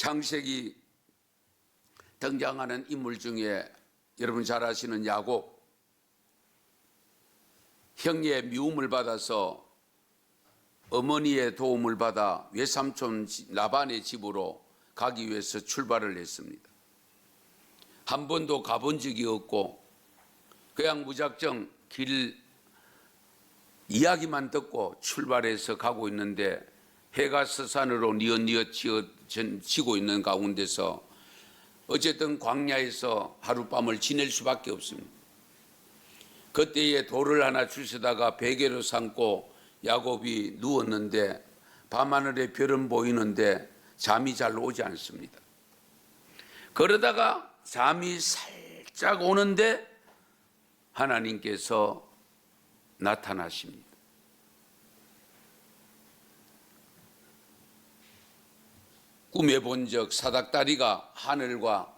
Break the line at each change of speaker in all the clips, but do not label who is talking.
창세기 등장하는 인물 중에 여러분 잘 아시는 야곱, 형의 미움을 받아서 어머니의 도움을 받아 외삼촌 라반의 집으로 가기 위해서 출발을 했습니다. 한 번도 가본 적이 없고 그냥 무작정 길 이야기만 듣고 출발해서 가고 있는데 해가 서산으로 뉘엿뉘엿 지고 있는 가운데서 어쨌든 광야에서 하룻밤을 지낼 수밖에 없습니다. 그때에 돌을 하나 주시다가 베개로 삼고 야곱이 누웠는데 밤하늘에 별은 보이는데 잠이 잘 오지 않습니다. 그러다가 잠이 살짝 오는데 하나님께서 나타나십니다. 꿈에 본 적 사닥다리가 하늘과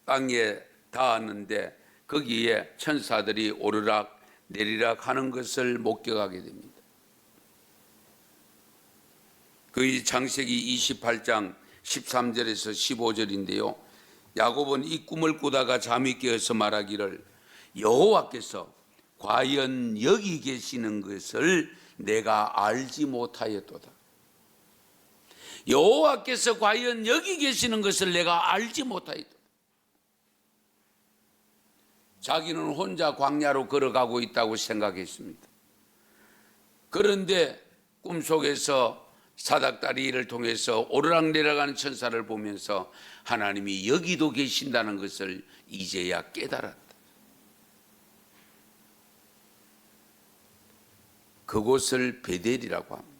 땅에 닿았는데 거기에 천사들이 오르락 내리락 하는 것을 목격하게 됩니다. 그 창세기 28장 13절에서 15절인데요. 야곱은 이 꿈을 꾸다가 잠이 깨어서 말하기를 여호와께서 과연 여기 계시는 것을 내가 알지 못하였도다. 여호와께서 과연 여기 계시는 것을 내가 알지 못하였도다. 자기는 혼자 광야로 걸어가고 있다고 생각했습니다. 그런데 꿈속에서 사닥다리를 통해서 오르락내리락하는 천사를 보면서 하나님이 여기도 계신다는 것을 이제야 깨달았다. 그곳을 베델이라고 합니다.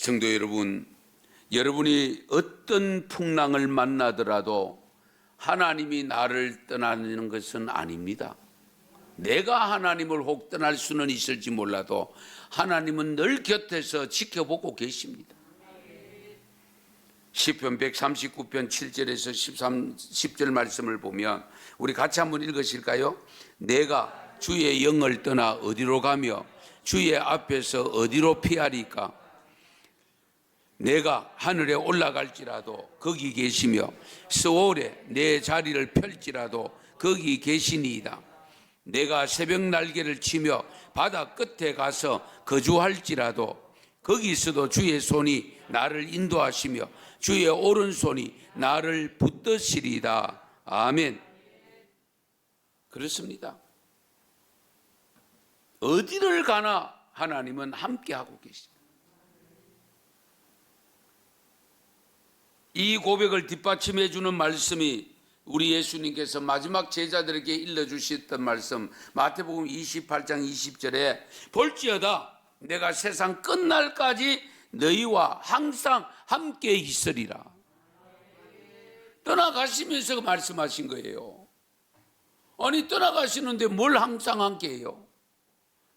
성도 여러분, 여러분이 어떤 풍랑을 만나더라도 하나님이 나를 떠나는 것은 아닙니다. 내가 하나님을 혹 떠날 수는 있을지 몰라도 하나님은 늘 곁에서 지켜보고 계십니다. 시편 139편 7절에서 10절 말씀을 보면 우리 같이 한번 읽으실까요? 내가 주의 영을 떠나 어디로 가며 주의 앞에서 어디로 피하리까? 내가 하늘에 올라갈지라도 거기 계시며 스올에 내 자리를 펼지라도 거기 계시니이다. 내가 새벽 날개를 치며 바다 끝에 가서 거주할지라도 거기서도 주의 손이 나를 인도하시며 주의 오른손이 나를 붙드시리다. 아멘. 그렇습니다. 어디를 가나 하나님은 함께하고 계십니다. 이 고백을 뒷받침해 주는 말씀이 우리 예수님께서 마지막 제자들에게 일러주셨던 말씀 마태복음 28장 20절에 볼지어다 내가 세상 끝날까지 너희와 항상 함께 있으리라. 떠나가시면서 말씀하신 거예요. 아니 떠나가시는데 뭘 항상 함께 해요?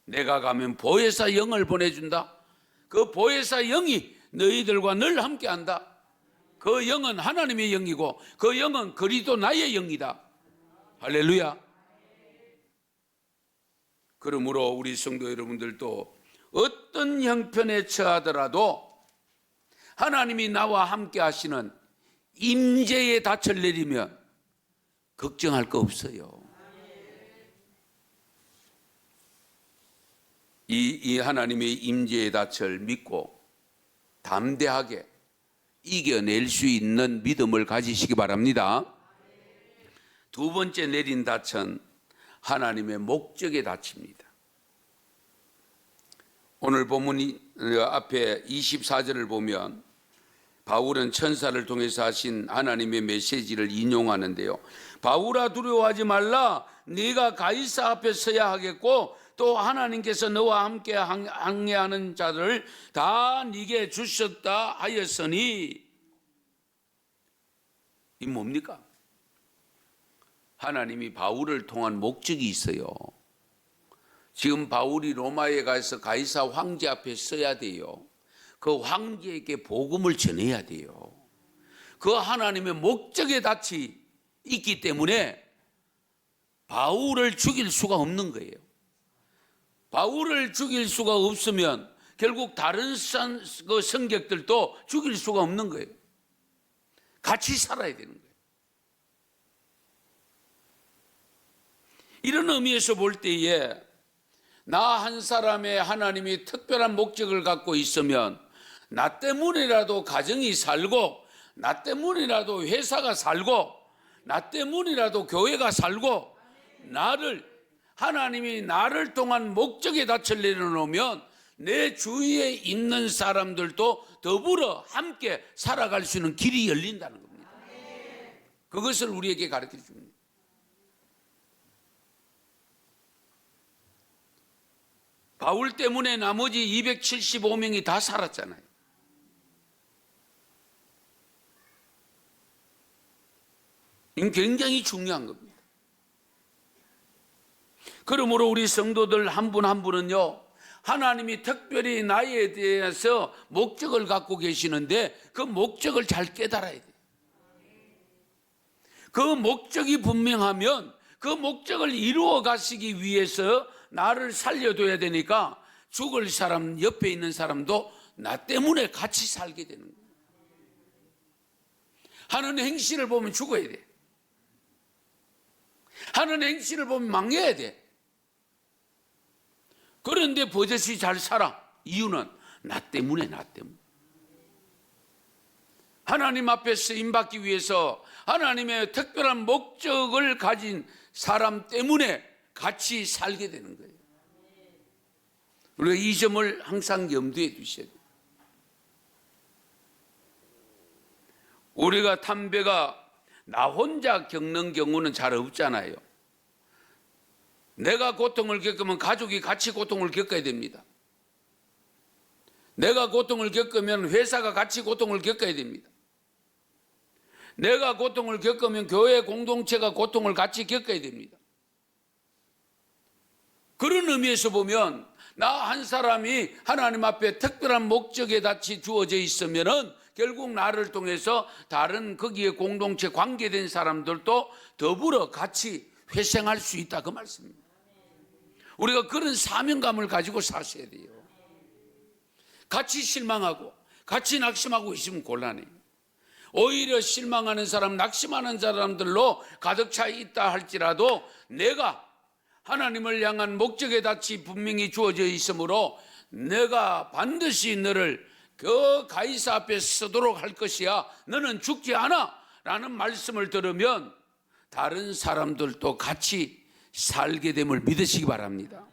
내가 가면 보혜사 영을 보내준다. 그 보혜사 영이 너희들과 늘 함께한다. 그 영은 하나님의 영이고 그 영은 그리스도 나의 영이다. 할렐루야. 그러므로 우리 성도 여러분들도 어떤 형편에 처하더라도 하나님이 나와 함께 하시는 임재의 닻을 내리면 걱정할 거 없어요. 이 하나님의 임재의 닻을 믿고 담대하게 이겨낼 수 있는 믿음을 가지시기 바랍니다. 두 번째 내린 닻은 하나님의 목적의 닻입니다. 오늘 본문 앞에 24절을 보면 바울은 천사를 통해서 하신 하나님의 메시지를 인용하는데요. 바울아 두려워하지 말라. 네가 가이사 앞에 서야 하겠고 또 하나님께서 너와 함께 항해하는 자들을 다 네게 주셨다 하였으니 이 뭡니까? 하나님이 바울을 통한 목적이 있어요. 지금 바울이 로마에 가서 가이사 황제 앞에 서야 돼요. 그 황제에게 복음을 전해야 돼요. 그 하나님의 목적의 닻이 있기 때문에 바울을 죽일 수가 없는 거예요. 바울을 죽일 수가 없으면 결국 다른 그 성격들도 죽일 수가 없는 거예요. 같이 살아야 되는 거예요. 이런 의미에서 볼 때에 나 한 사람의 하나님이 특별한 목적을 갖고 있으면 나 때문이라도 가정이 살고, 나 때문이라도 회사가 살고, 나 때문이라도 교회가 살고, 하나님이 나를 통한 목적에 닻을 내려놓으면 내 주위에 있는 사람들도 더불어 함께 살아갈 수 있는 길이 열린다는 겁니다. 그것을 우리에게 가르쳐 줍니다. 바울 때문에 나머지 275명이 다 살았잖아요. 이건 굉장히 중요한 겁니다. 그러므로 우리 성도들 한 분 한 분은요, 하나님이 특별히 나에 대해서 목적을 갖고 계시는데 그 목적을 잘 깨달아야 돼요. 그 목적이 분명하면 그 목적을 이루어 가시기 위해서 나를 살려둬야 되니까 죽을 사람, 옆에 있는 사람도 나 때문에 같이 살게 되는 거예요. 하는 행실을 보면 죽어야 돼. 하는 행실을 보면 망해야 돼. 그런데 버젓이 잘 살아. 이유는 나 때문에. 하나님 앞에 쓰임받기 위해서 하나님의 특별한 목적을 가진 사람 때문에 같이 살게 되는 거예요. 우리가 이 점을 항상 염두에 두셔야 돼요. 우리가 담배가 나 혼자 겪는 경우는 잘 없잖아요. 내가 고통을 겪으면 가족이 같이 고통을 겪어야 됩니다. 내가 고통을 겪으면 회사가 같이 고통을 겪어야 됩니다. 내가 고통을 겪으면 교회 공동체가 고통을 같이 겪어야 됩니다. 그런 의미에서 보면 나 한 사람이 하나님 앞에 특별한 목적에 닻이 주어져 있으면은 결국 나를 통해서 다른 거기에 공동체 관계된 사람들도 더불어 같이 회생할 수 있다, 그 말씀입니다. 우리가 그런 사명감을 가지고 사셔야 돼요. 같이 실망하고 같이 낙심하고 있으면 곤란해요. 오히려 실망하는 사람, 낙심하는 사람들로 가득 차 있다 할지라도 내가 하나님을 향한 목적에 닻이 분명히 주어져 있으므로 내가 반드시 너를 그 가이사 앞에 서도록 할 것이야, 너는 죽지 않아 라는 말씀을 들으면 다른 사람들도 같이 살게 됨을 믿으시기 바랍니다.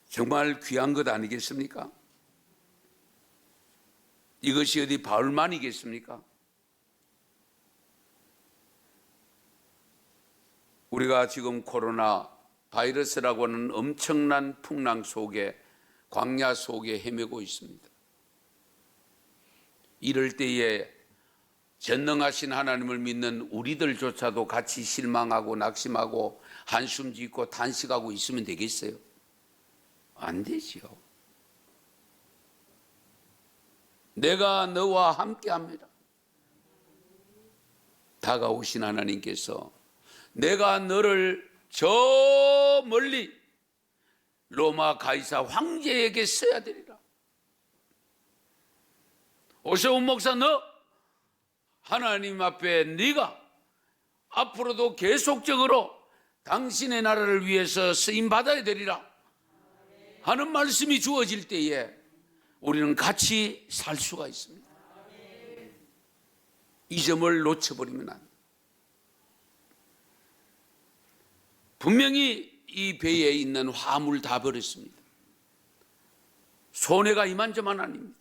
정말 귀한 것 아니겠습니까? 이것이 어디 바울만이겠습니까? 우리가 지금 코로나 바이러스라고 하는 엄청난 풍랑 속에, 광야 속에 헤매고 있습니다. 이럴 때에 전능하신 하나님을 믿는 우리들조차도 같이 실망하고 낙심하고 한숨 짓고 탄식하고 있으면 되겠어요? 안 되지요. 내가 너와 함께합니다. 다가오신 하나님께서 내가 너를 저 멀리 로마 가이사 황제에게 써야 되리라. 오세훈 목사, 너 하나님 앞에 네가 앞으로도 계속적으로 당신의 나라를 위해서 쓰임받아야 되리라 하는 말씀이 주어질 때에 우리는 같이 살 수가 있습니다. 이 점을 놓쳐버리면 안 돼요. 분명히 이 배에 있는 화물 다 버렸습니다. 손해가 이만저만 아닙니다.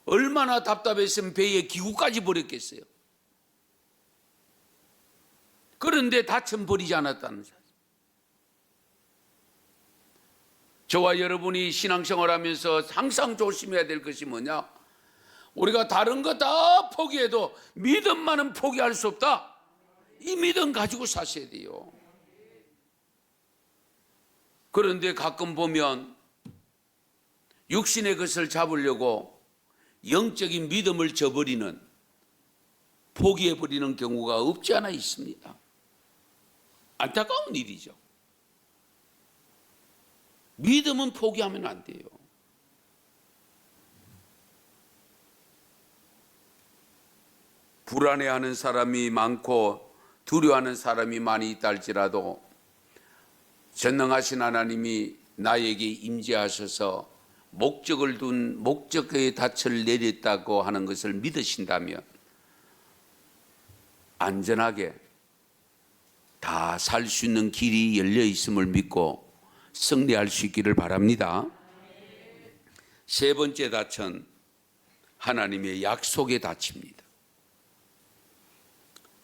얼마나 답답했으면 배에 기구까지 버렸겠어요. 그런데 다천 버리지 않았다는 사실. 저와 여러분이 신앙생활하면서 항상 조심해야 될 것이 뭐냐? 우리가 다른 거 다 포기해도 믿음만은 포기할 수 없다. 이 믿음 가지고 사셔야 돼요. 그런데 가끔 보면 육신의 것을 잡으려고 영적인 믿음을 저버리는, 포기해버리는 경우가 없지 않아 있습니다. 안타까운 일이죠. 믿음은 포기하면 안 돼요. 불안해하는 사람이 많고 두려워하는 사람이 많이 있다 할지라도 전능하신 하나님이 나에게 임재하셔서 목적을 둔 목적의 닻을 내렸다고 하는 것을 믿으신다면 안전하게 다 살 수 있는 길이 열려 있음을 믿고 승리할 수 있기를 바랍니다. 세 번째 닻은 하나님의 약속의 닻입니다.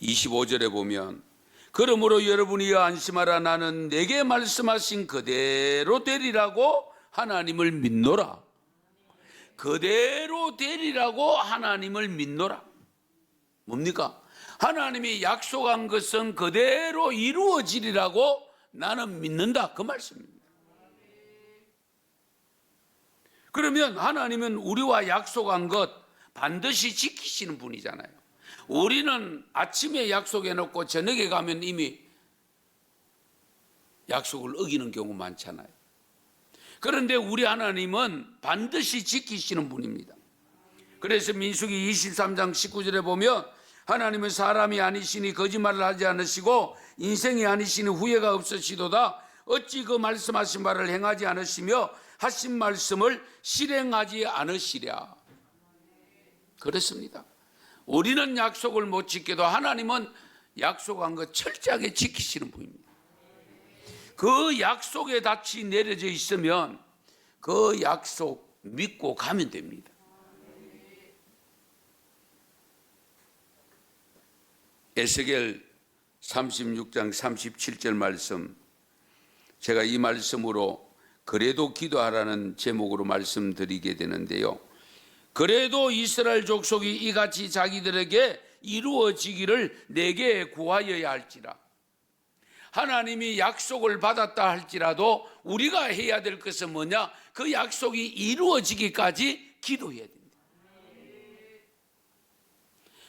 25절에 보면 그러므로 여러분이 안심하라 나는 내게 말씀하신 그대로 되리라고 하나님을 믿노라. 그대로 되리라고 하나님을 믿노라. 뭡니까? 하나님이 약속한 것은 그대로 이루어지리라고 나는 믿는다, 그 말씀입니다. 그러면 하나님은 우리와 약속한 것 반드시 지키시는 분이잖아요. 우리는 아침에 약속해 놓고 저녁에 가면 이미 약속을 어기는 경우 많잖아요. 그런데 우리 하나님은 반드시 지키시는 분입니다. 그래서 민수기 23장 19절에 보면 하나님은 사람이 아니시니 거짓말을 하지 않으시고 인생이 아니시니 후회가 없으시도다. 어찌 그 말씀하신 바를 행하지 않으시며 하신 말씀을 실행하지 않으시랴. 그렇습니다. 우리는 약속을 못 지켜도 하나님은 약속한 것 철저하게 지키시는 분입니다. 그 약속의 닻이 내려져 있으면 그 약속 믿고 가면 됩니다. 에스겔 36장 37절 말씀, 제가 이 말씀으로 그래도 기도하라는 제목으로 말씀드리게 되는데요. 그래도 이스라엘 족속이 이같이 자기들에게 이루어지기를 내게 구하여야 할지라. 하나님이 약속을 받았다 할지라도 우리가 해야 될 것은 뭐냐? 그 약속이 이루어지기까지 기도해야 됩니다.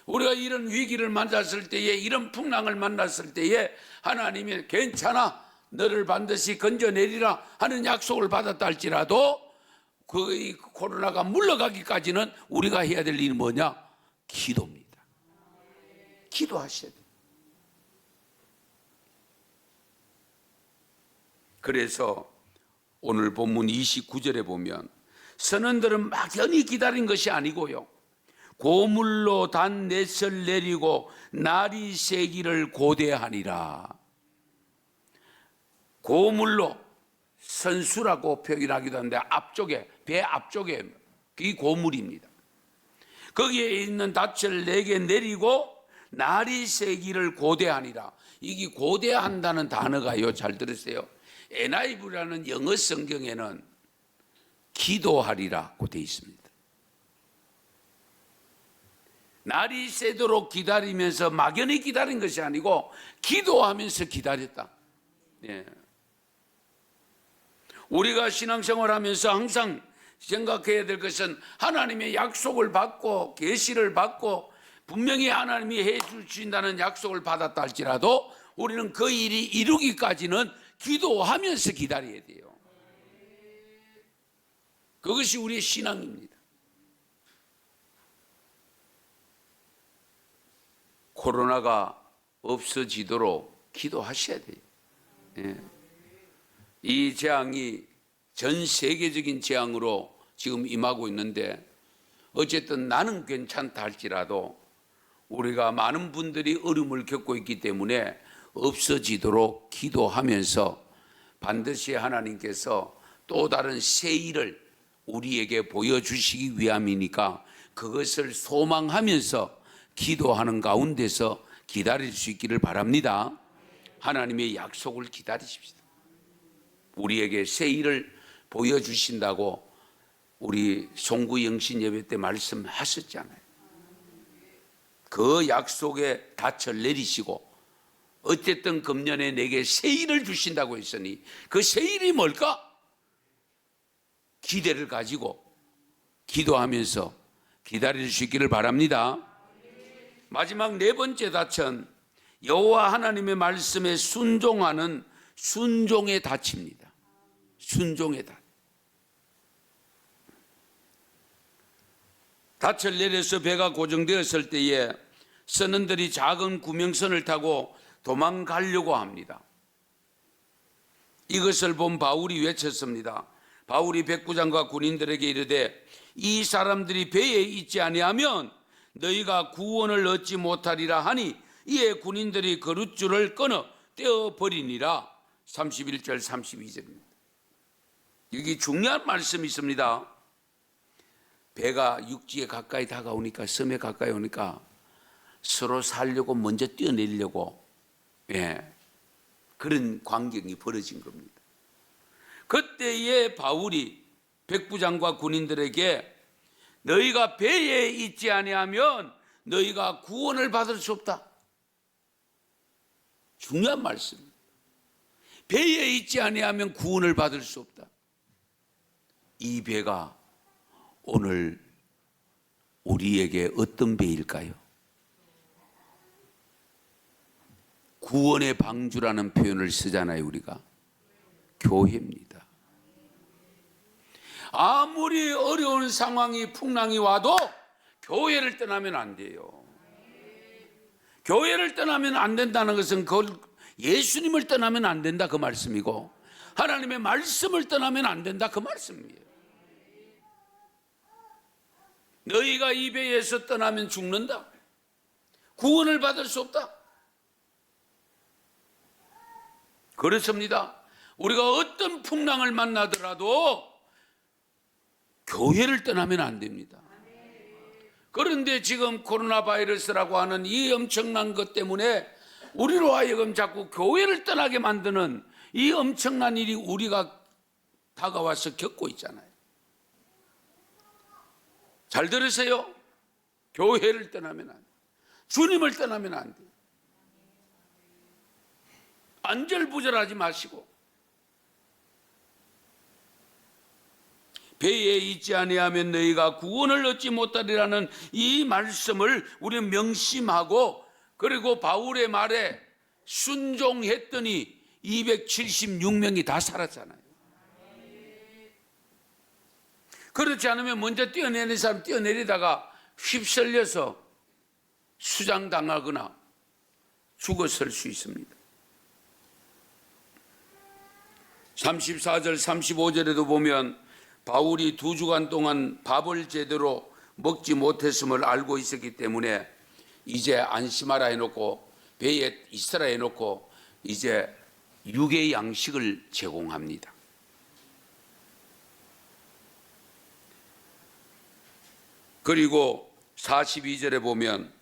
우리가 이런 위기를 만났을 때에, 이런 풍랑을 만났을 때에 하나님이 괜찮아, 너를 반드시 건져내리라 하는 약속을 받았다 할지라도 그 코로나가 물러가기까지는 우리가 해야 될 일은 뭐냐? 기도입니다. 기도하셔야 돼요. 그래서 오늘 본문 29절에 보면 선원들은 막연히 기다린 것이 아니고요, 고물로 단 넷을 내리고 날이 새기를 고대하니라. 고물로, 선수라고 표현하기도 하는데 앞쪽에, 배 앞쪽에 이 고물입니다. 거기에 있는 닻을 4개 내리고 날이 새기를 고대하니라. 이게 고대한다는 단어가요, 잘 들으세요, NIV라는 영어 성경에는 기도하리라고 되어 있습니다. 날이 새도록 기다리면서 막연히 기다린 것이 아니고 기도하면서 기다렸다. 예. 우리가 신앙생활하면서 항상 생각해야 될 것은 하나님의 약속을 받고 계시를 받고 분명히 하나님이 해 주신다는 약속을 받았다 할지라도 우리는 그 일이 이루기까지는 기도하면서 기다려야 돼요. 그것이 우리의 신앙입니다. 코로나가 없어지도록 기도하셔야 돼요. 예. 이 재앙이 전 세계적인 재앙으로 지금 임하고 있는데 어쨌든 나는 괜찮다 할지라도 우리가 많은 분들이 어려움을 겪고 있기 때문에 없어지도록 기도하면서 반드시 하나님께서 또 다른 새 일을 우리에게 보여주시기 위함이니까 그것을 소망하면서 기도하는 가운데서 기다릴 수 있기를 바랍니다. 하나님의 약속을 기다리십시다. 우리에게 새 일을 보여주신다고 우리 송구영신 예배 때 말씀하셨잖아요. 그 약속에 닻을 내리시고 어쨌든 금년에 내게 새 일을 주신다고 했으니 그 새 일이 뭘까? 기대를 가지고 기도하면서 기다릴 수 있기를 바랍니다. 마지막 4번째 닻은 여호와 하나님의 말씀에 순종하는 순종의 닻입니다. 순종의 닻을 내려서 배가 고정되었을 때에 선원들이 작은 구명선을 타고 도망가려고 합니다. 이것을 본 바울이 외쳤습니다. 바울이 백부장과 군인들에게 이르되 이 사람들이 배에 있지 아니하면 너희가 구원을 얻지 못하리라 하니 이에 군인들이 그룻줄을 끊어 떼어버리니라. 31절 32절입니다. 여기 중요한 말씀이 있습니다. 배가 육지에 가까이 다가오니까, 섬에 가까이 오니까 서로 살려고 먼저 뛰어내리려고 그런 광경이 벌어진 겁니다. 그때에 바울이 백부장과 군인들에게 너희가 배에 있지 아니하면 너희가 구원을 받을 수 없다. 중요한 말씀. 배에 있지 아니하면 구원을 받을 수 없다. 이 배가 오늘 우리에게 어떤 배일까요? 구원의 방주라는 표현을 쓰잖아요. 우리가 교회입니다. 아무리 어려운 상황이 풍랑이 와도 교회를 떠나면 안 돼요. 교회를 떠나면 안 된다는 것은 예수님을 떠나면 안 된다 그 말씀이고, 하나님의 말씀을 떠나면 안 된다 그 말씀이에요. 너희가 이 배에서 떠나면 죽는다. 구원을 받을 수 없다. 그렇습니다. 우리가 어떤 풍랑을 만나더라도 교회를 떠나면 안 됩니다. 그런데 지금 코로나 바이러스라고 하는 이 엄청난 것 때문에 우리로 하여금 자꾸 교회를 떠나게 만드는 이 엄청난 일이 우리가 다가와서 겪고 있잖아요. 잘 들으세요. 교회를 떠나면 안 돼. 주님을 떠나면 안 돼. 안절부절하지 마시고 배에 있지 아니하면 너희가 구원을 얻지 못하리라는 이 말씀을 우리는 명심하고, 그리고 바울의 말에 순종했더니 276명이 다 살았잖아요. 그렇지 않으면 먼저 뛰어내리는 사람 뛰어내리다가 휩쓸려서 수장당하거나 죽었을 수 있습니다. 34절 35절에도 보면 바울이 2주간 동안 밥을 제대로 먹지 못했음을 알고 있었기 때문에 이제 안심하라 해놓고 배에 있으라 해놓고 이제 육의 양식을 제공합니다. 그리고 42절에 보면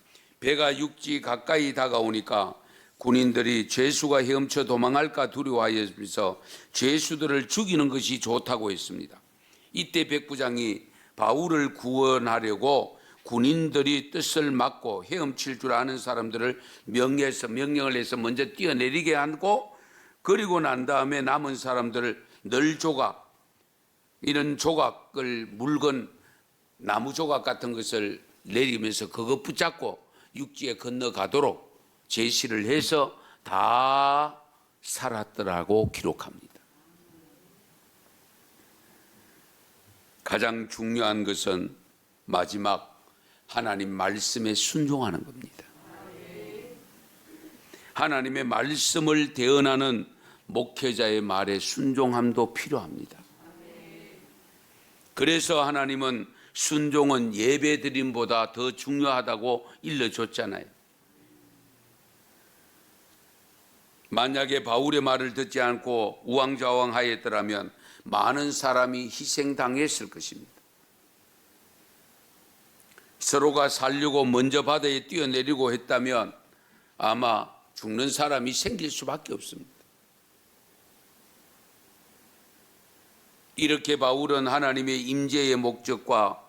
배가 육지 가까이 다가오니까 군인들이 죄수가 헤엄쳐 도망할까 두려워하여서 죄수들을 죽이는 것이 좋다고 했습니다. 이때 백부장이 바울을 구원하려고 군인들이 뜻을 막고 헤엄칠 줄 아는 사람들을 명령을 해서 먼저 뛰어내리게 하고, 그리고 난 다음에 남은 사람들을 널조각, 이런 조각을 물건, 나무 조각 같은 것을 내리면서 그거 붙잡고 육지에 건너가도록 제시를 해서 다 살았더라고 기록합니다. 가장 중요한 것은 마지막 하나님 말씀에 순종하는 겁니다. 하나님의 말씀을 대언하는 목회자의 말에 순종함도 필요합니다. 그래서 하나님은 순종은 예배드림보다 더 중요하다고 일러줬잖아요. 만약에 바울의 말을 듣지 않고 우왕좌왕하였더라면 많은 사람이 희생당했을 것입니다. 서로가 살려고 먼저 바다에 뛰어내리고 했다면 아마 죽는 사람이 생길 수밖에 없습니다. 이렇게 바울은 하나님의 임재의 목적과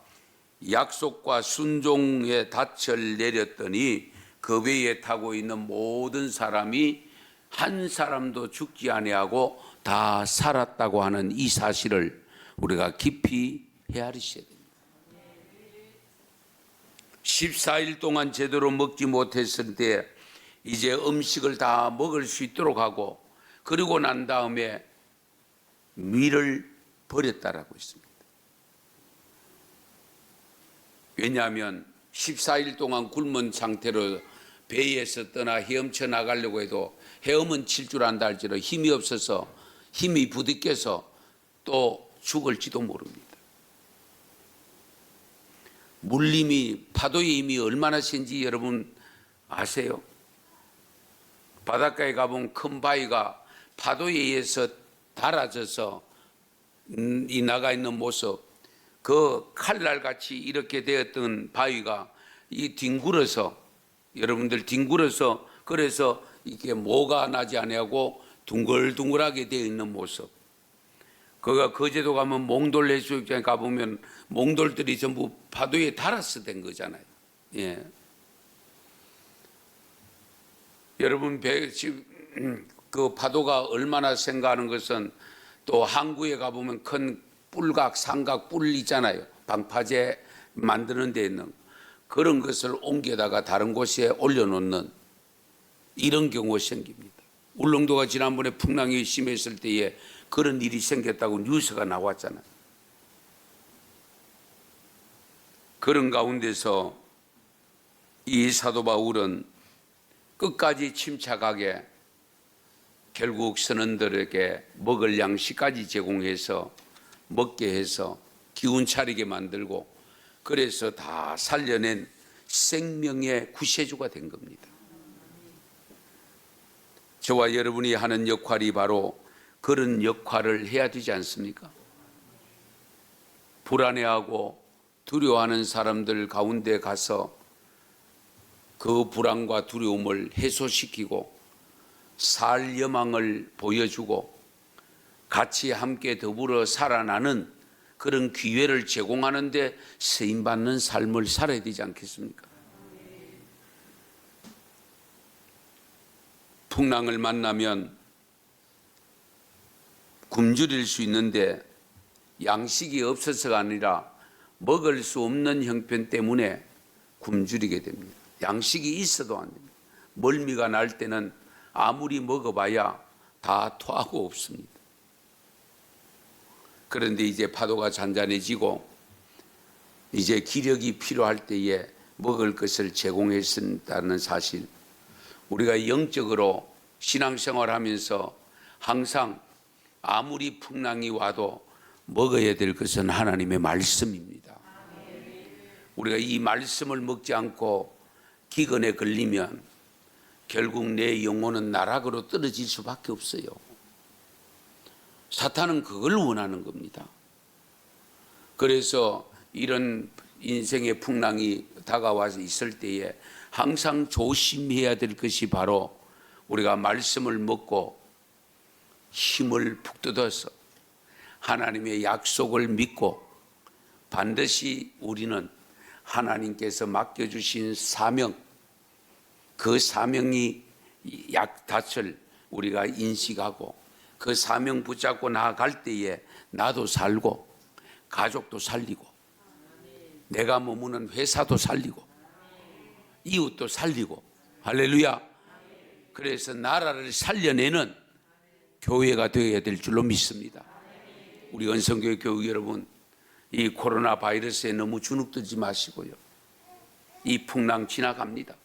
약속과 순종의 닻을 내렸더니 그 배에 타고 있는 모든 사람이 한 사람도 죽지 아니하고 다 살았다고 하는 이 사실을 우리가 깊이 헤아리셔야 됩니다. 14일 동안 제대로 먹지 못했을 때 이제 음식을 다 먹을 수 있도록 하고, 그리고 난 다음에 미를 버렸다라고 했습니다. 왜냐하면 14일 동안 굶은 상태로 배에서 떠나 헤엄쳐 나가려고 해도 헤엄은 칠 줄 안다 할지라도 힘이 없어서 힘이 부딪혀서 또 죽을지도 모릅니다. 물림이 파도의 힘이 얼마나 센지 여러분 아세요? 바닷가에 가보면 큰 바위가 파도에 의해서 닳아져서 이 나가 있는 모습, 그 칼날같이 이렇게 되었던 바위가 이 뒹굴어서, 여러분들 뒹굴어서, 그래서 이게 모가 나지 아니하고 둥글둥글하게 되어 있는 모습. 그가 거제도 가면 몽돌 해수욕장에 가보면 몽돌들이 전부 파도에 닳아서 된 거잖아요. 예. 여러분 그 파도가 얼마나 센가 하는 것은 또 항구에 가보면 큰 뿔각, 삼각 뿔 있잖아요. 방파제 만드는 데 있는 그런 것을 옮겨다가 다른 곳에 올려놓는 이런 경우가 생깁니다. 울릉도가 지난번에 풍랑이 심했을 때에 그런 일이 생겼다고 뉴스가 나왔잖아요. 그런 가운데서 이 사도 바울은 끝까지 침착하게 결국 선원들에게 먹을 양식까지 제공해서 먹게 해서 기운 차리게 만들고 그래서 다 살려낸 생명의 구세주가 된 겁니다. 저와 여러분이 하는 역할이 바로 그런 역할을 해야 되지 않습니까? 불안해하고 두려워하는 사람들 가운데 가서 그 불안과 두려움을 해소시키고 살 여망을 보여주고 같이 함께 더불어 살아나는 그런 기회를 제공하는데 쓰임받는 삶을 살아야 되지 않겠습니까? 풍랑을 만나면 굶주릴 수 있는데 양식이 없어서가 아니라 먹을 수 없는 형편 때문에 굶주리게 됩니다. 양식이 있어도 안 됩니다. 멀미가 날 때는 아무리 먹어봐야 다 토하고 없습니다. 그런데 이제 파도가 잔잔해지고 이제 기력이 필요할 때에 먹을 것을 제공했다는 사실, 우리가 영적으로 신앙생활하면서 항상 아무리 풍랑이 와도 먹어야 될 것은 하나님의 말씀입니다. 우리가 이 말씀을 먹지 않고 기근에 걸리면 결국 내 영혼은 나락으로 떨어질 수밖에 없어요. 사탄은 그걸 원하는 겁니다. 그래서 이런 인생의 풍랑이 다가와서 있을 때에 항상 조심해야 될 것이 바로 우리가 말씀을 먹고 힘을 북돋아서 하나님의 약속을 믿고 반드시 우리는 하나님께서 맡겨주신 사명, 그 사명이 닻을 우리가 인식하고 그 사명 붙잡고 나아갈 때에 나도 살고 가족도 살리고 내가 머무는 회사도 살리고 이웃도 살리고, 할렐루야. 그래서 나라를 살려내는 교회가 되어야 될 줄로 믿습니다. 우리 은성교회 교우 여러분, 이 코로나 바이러스에 너무 주눅들지 마시고요. 이 풍랑 지나갑니다.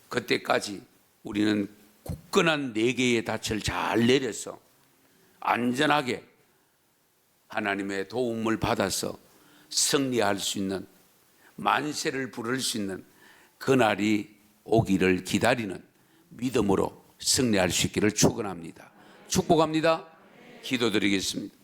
그때까지 우리는 굳건한 4개의 닻을 잘 내려서 안전하게 하나님의 도움을 받아서 승리할 수 있는, 만세를 부를 수 있는 그날이 오기를 기다리는 믿음으로 승리할 수 있기를 축원합니다. 축복합니다. 기도드리겠습니다.